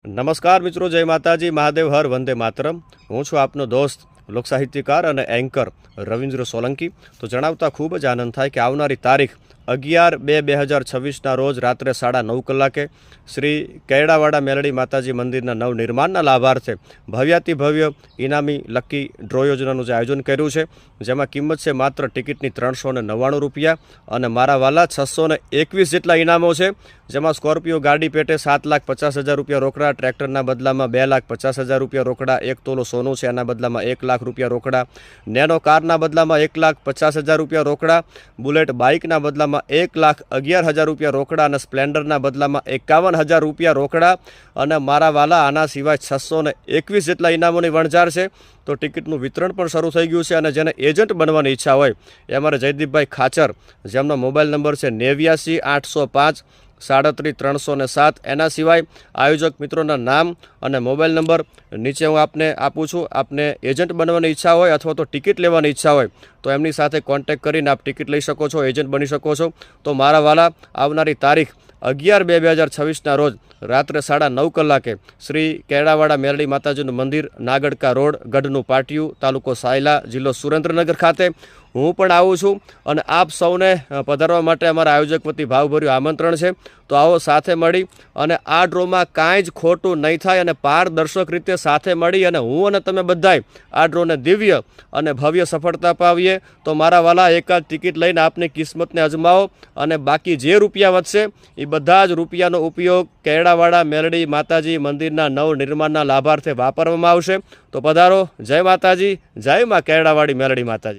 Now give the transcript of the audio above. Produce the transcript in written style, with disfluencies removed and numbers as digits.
નમસ્કાર મિત્રો, જય માતાજી, મહાદેવ હર, વંદે માતરમ। હું છું આપનો દોસ્ત, લોકસાહિત્યકાર અને એન્કર રવિન્દ્ર સોલંકી। તો જણાવતા ખૂબ જ આનંદ થાય કે આવનારી તારીખ 11/2/2026ના રોજ રાત્રે 9:30 કલાકે શ્રી કેરડાવાડા મેલડી માતાજી મંદિરના નવનિર્માણના લાભાર્થે ભવ્યાતિ ભવ્ય ઇનામી લકી ડ્રો યોજનાનું જે આયોજન કર્યું છે, જેમાં કિંમત છે માત્ર ટિકિટની 399 રૂપિયા અને મારા વાલા 621 જેટલા ઇનામો છે, જેમાં સ્કોર્પિયો ગાડી પેટે 7,50,000 રૂપિયા રોકડા, ટ્રેક્ટરના બદલામાં 2,50,000 રૂપિયા રોકડા, 1 તોલો સોનું છે એના બદલામાં 1 લાખ રૂપિયા રોકડા, નેનો કારના બદલામાં 1,50,000 રૂપિયા રોકડા, બુલેટ બાઇકના બદલામાં 1,11,000 રૂપિયા રોકડા અને સ્પ્લેન્ડરના બદલામાં 51,000 રૂપિયા રોકડા અને મારા વાલા આના સિવાય 621 જેટલા ઇનામોની વણઝાર છે। તો ટિકિટનું વિતરણ પણ શરૂ થઈ ગયું છે અને જેને એજન્ટ બનવાની ઈચ્છા હોય એ અમારે જયદીપભાઈ ખાચર, જેમનો મોબાઈલ નંબર છે 89 805 37 307। એના સિવાય આયોજક મિત્રોના નામ અને મોબાઈલ નંબર નીચે હું આપને આપું છું। આપને એજન્ટ બનવાની ઈચ્છા હોય અથવા તો ટિકિટ લેવાની ઈચ્છા હોય તો એમની સાથે કોન્ટેક્ટ કરીને આપ ટિકિટ લઈ શકો છો, એજન્ટ બની શકો છો। તો મારા વાલા, આવનારી તારીખ 11/2/2026ના રોજ રાત્રે 9:30 કલાકે શ્રી કેરડાવાડા મેલડી માતાજીનું મંદિર, નાગડકા રોડ, ગઢનું પાટિયું, તાલુકો સાયલા, જિલ્લો સુરેન્દ્રનગર ખાતે હું પણ આવું છું અને આપ સૌને પધારવા માટે અમારા આયોજક વતી ભાવભર્યું આમંત્રણ છે। તો આવો સાથે મળી અને આ ડ્રોમાં કાંઈ જ ખોટું નહીં થાય અને પારદર્શક રીતે સાથે મળી અને હું અને તમે બધાય આ ડ્રોને દિવ્ય અને ભવ્ય સફળતા પાવીએ। તો મારા વાલા, એકાદ ટિકિટ લઈને આપની કિસ્મતને અજમાવો અને બાકી જે રૂપિયા વધશે એ બધા જ રૂપિયાનો ઉપયોગ કેરડાવાડા મેલડી માતાજી મંદિરના નવનિર્માણના લાભાર્થે વાપરવામાં આવશે। તો પધારો। જય માતાજી, જય માં કેરડાવાડી મેલડી માતાજી।